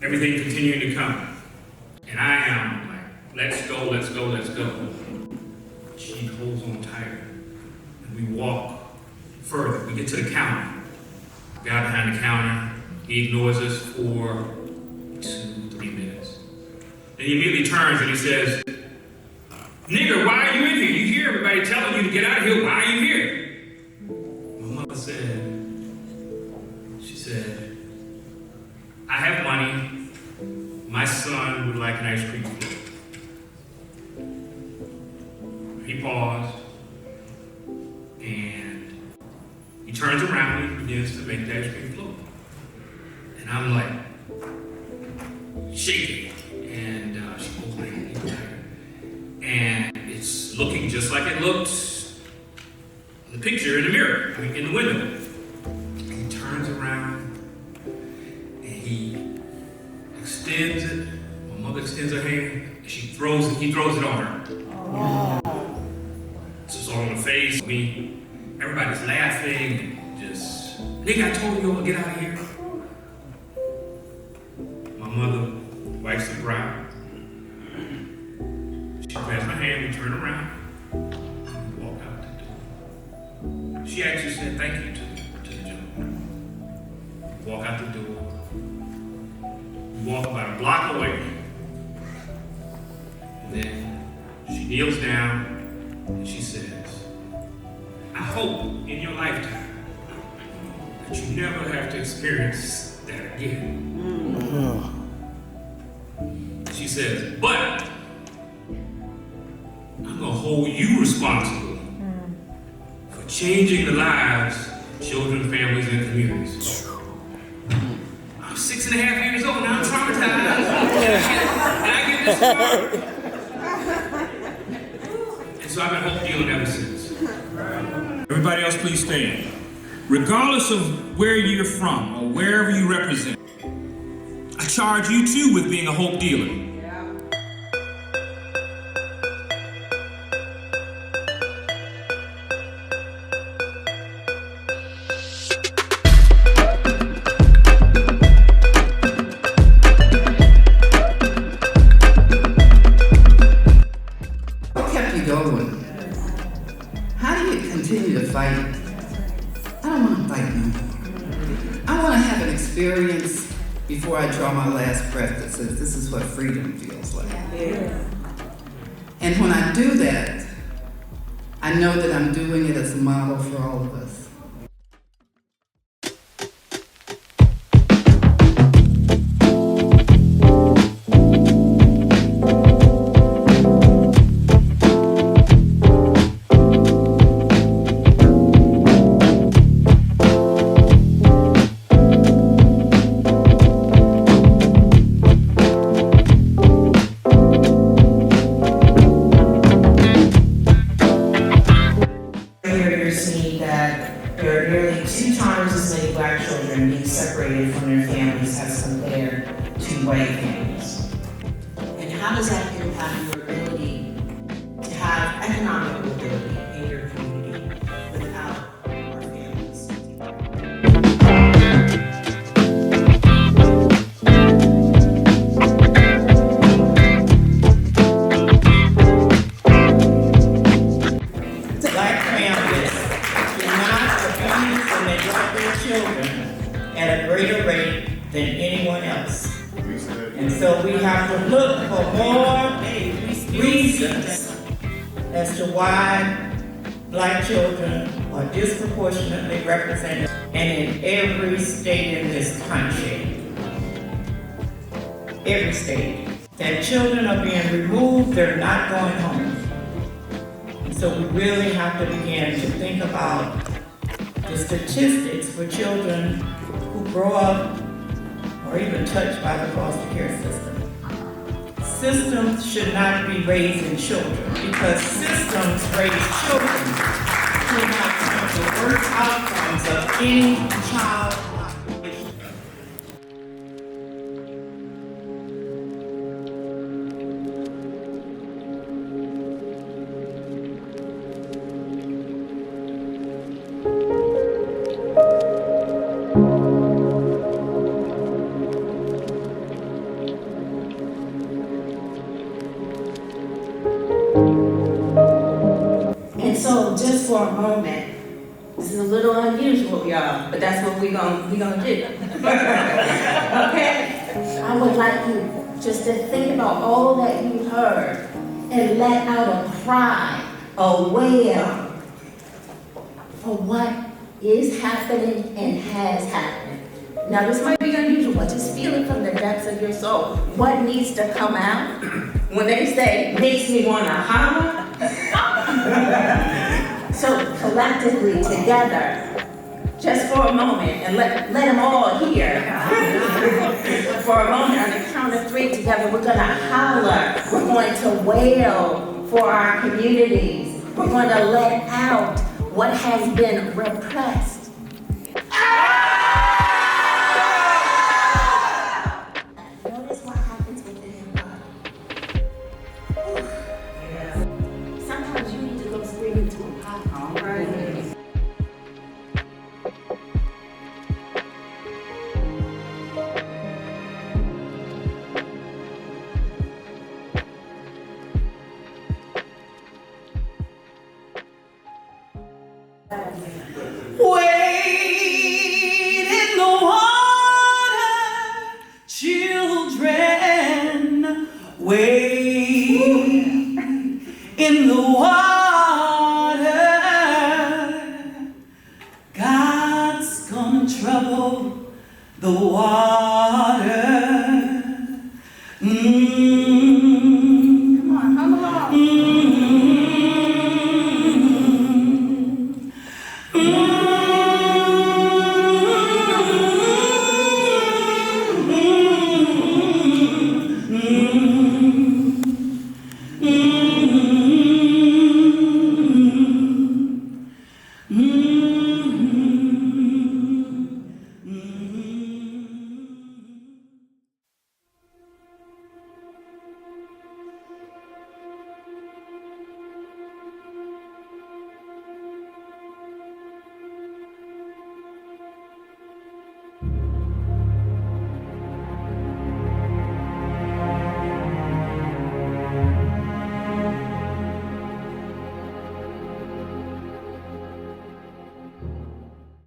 everything continuing to come. And I am like, let's go, let's go, let's go. She holds on tighter. And we walk further. We get to the counter. Guy behind the counter, he ignores us for 2-3 minutes. Then he immediately turns and he says, "Nigger, why are you in here? You hear everybody telling you to get out of here. Why are you here?" My mother she said, "I have money. My son would like an ice cream float." He paused, and he turns around and he begins to make the ice cream float. And I'm like, shaking, and she pulls my hand even tighter. And it's looking just like it looked in the picture in the mirror, in the window. He turns around, and he extends it. My mother extends her hand, and he throws it on her. Oh. It's all on the face. Everybody's laughing, and just, "Nigga, I told you all to get out of here." My mother wipes the brow. She grabs my hand, we turn around, and we walk out the door. She actually said thank you to the gentleman. We walk out the door. We walk about a block away. And then she kneels down and she says, "I hope in your lifetime that you never have to experience that again." She says, "But I'm going to hold you responsible for changing the lives of children, families, and communities." I'm 6.5 years old, now I'm traumatized. And I get this far. And so I've been hope dealing ever since. Everybody else, please stand. Regardless of where you're from or wherever you represent, I charge you too with being a hope dealer. What kept you going? How do you continue to fight? I don't want to fight no more. I want to have an experience before I draw my last breath that says this is what freedom feels like. Yeah. And when I do that, I know that I'm doing it as a model for all of us. Separated from their families as compared to white families. And how does that impact your ability to have economic mobility in your community without our families? Black families do not abuse and neglect their children at a greater rate than anyone else. And so we have to look for more reasons as to why Black children are disproportionately represented and in every state in this country. Every state. That children are being removed, they're not going home. And so we really have to begin to think about the statistics for children who grow up or even touched by the foster care system. Systems should not be raising children because systems raise children who have the worst outcomes of any child population. So just for a moment, this is a little unusual, y'all, but that's what we gonna do. Okay? I would like you just to think about all that you heard and let out a cry, a wail for what is happening and has happened. Now this might be unusual, but just feel it from the depths of your soul. What needs to come out? When they say, makes me wanna holler. So collectively, together, just for a moment, and let them all hear. For a moment, on the count of 3 together, we're gonna holler. We're going to wail for our communities. We're going to let out what has been repressed. Notice what happens within your body. Sometimes you need to go scream into a pot. All right. Wade in the water, children. Wade in the water. God's gonna trouble the water. Come on, come along.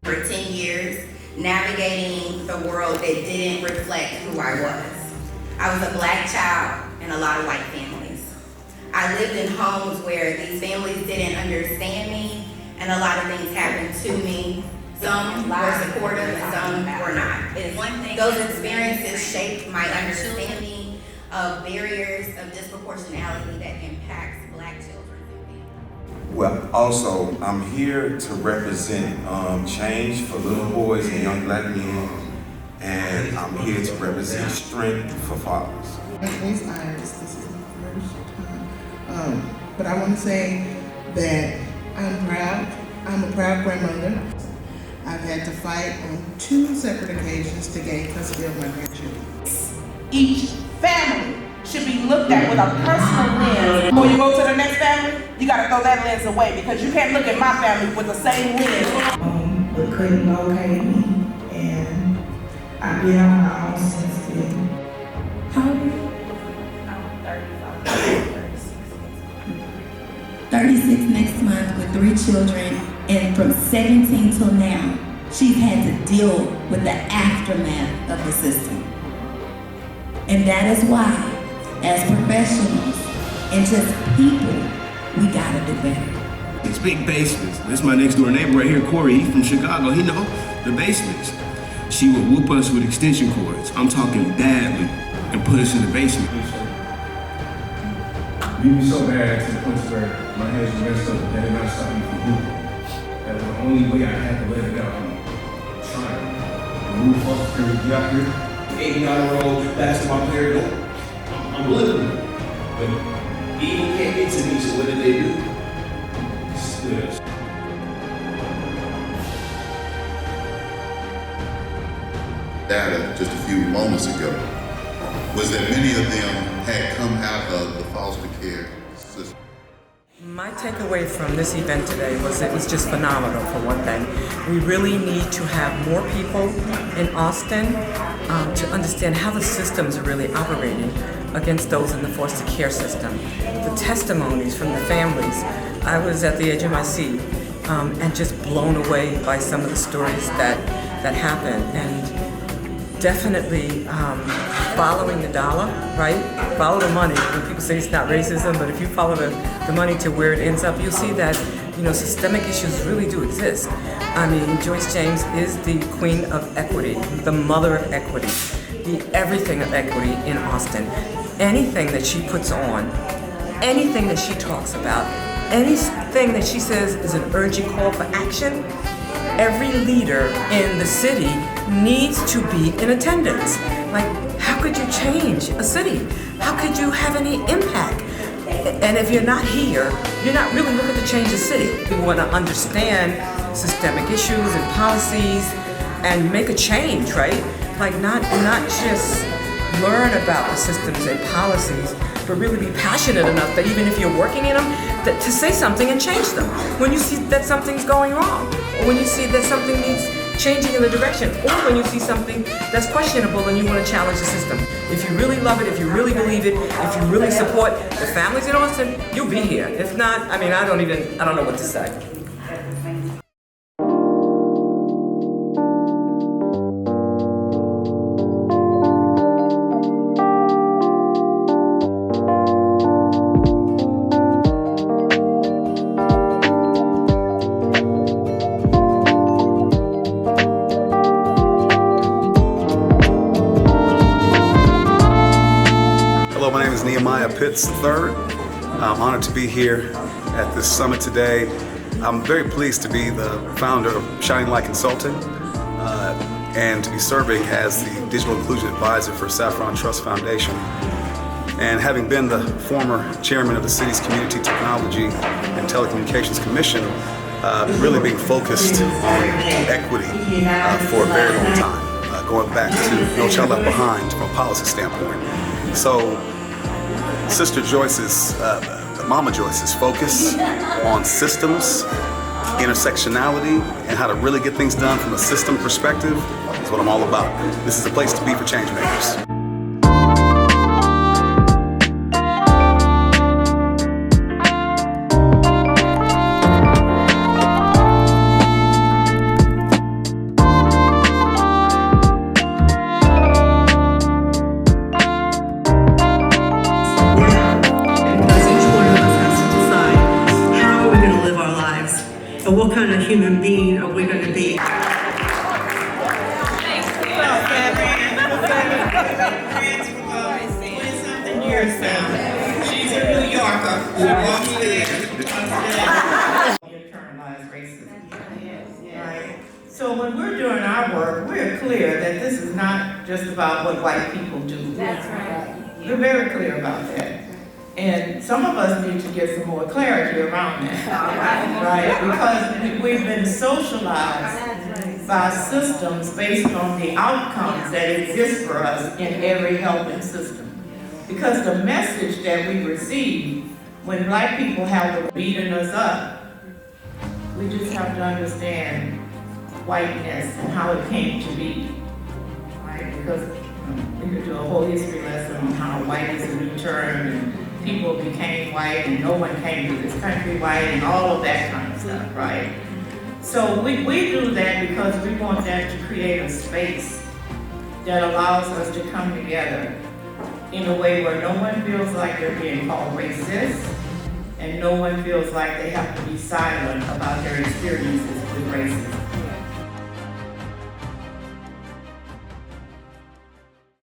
For 10 years, navigating the world that didn't reflect who I was. I was a black child in a lot of white families. I lived in homes where these families didn't understand me, and a lot of things happened to me. Some were supportive and some were not. Those experiences shaped my understanding of barriers of disproportionality that impacts black children. Well, also, I'm here to represent change for little boys and young black men, and I'm here to represent strength for fathers. My name's Iris. This is my first time. But I want to say that I'm proud. I'm a proud grandmother. I've had to fight on 2 separate occasions to gain custody of my grandchildren. Each family should be looked at with a personal lens. Before you go to the next family, you gotta throw that lens away because you can't look at my family with the same lens. But couldn't locate me, and I've been on my own since then. How old are you? I'm 36 next month with 3 children, and from 17 till now, she's had to deal with the aftermath of the system. And that is why, as professionals and just people, we gotta do better. It's big basements. That's my next door neighbor right here, Corey. He's from Chicago. He know the basements. She would whoop us with extension cords. I'm talking badly, and put us in the basement. Beat me so bad to the point where my hands were messed up that it not stop me from moving. That was the only way I had to let it out. I'm trying to move off the get out here. 89-year-old basketball player, I'm living. But evil can't get to me, so what did they do? Still. Data just a few moments ago was that many of them had come out of the foster care system. My takeaway from this event today was it was just phenomenal, for one thing. We really need to have more people in Austin to understand how the systems are really operating against those in the foster care system. The testimonies from the families I was at the edge of my seat and just blown away by some of the stories that happened. And definitely following the dollar, right? Follow the money. When people say it's not racism, but if you follow the money to where it ends up, you'll see that, you know, systemic issues really do exist. I mean, Joyce James is the queen of equity, the mother of equity, the everything of equity in Austin. Anything that she puts on, anything that she talks about, anything that she says is an urgent call for action, every leader in the city needs to be in attendance. Like, how could you change a city? How could you have any impact? And if you're not here, you're not really looking to change the city. We want to understand systemic issues and policies and make a change, right? Like not just learn about the systems and policies, but really be passionate enough that even if you're working in them, that to say something and change them. When you see that something's going wrong, or when you see that something needs changing in the direction, or when you see something that's questionable and you want to challenge the system. If you really love it, if you really believe it, if you really support the families in Austin, you'll be here. If not, I mean, I don't know what to say. Pitts III. I'm honored to be here at this summit today. I'm very pleased to be the founder of Shining Light Consulting and to be serving as the Digital Inclusion Advisor for Saffron Trust Foundation. And having been the former chairman of the city's Community Technology and Telecommunications Commission, really being focused on equity for a very long time, going back to No Child Left Behind from a policy standpoint. So Sister Joyce's, Mama Joyce's focus on systems, intersectionality, and how to really get things done from a system perspective is what I'm all about. This is a place to be for change makers. And what kind of human being are we going to be? She's a New Yorker. Internalized racism. Right? So when we're doing our work, we're clear that this is not just about what white people do. That's right. We're very clear about that. And some of us need to get some more clarity around that, right? Because we've been socialized by systems based on the outcomes that exist for us in every helping system. Because the message that we receive when black people have the beating us up, we just have to understand whiteness and how it came to be, right? Because we could do a whole history lesson on how white is a new term and people became white and no one came to this country white and all of that kind of stuff, right? So we do that because we want that to create a space that allows us to come together in a way where no one feels like they're being called racist and no one feels like they have to be silent about their experiences with racism.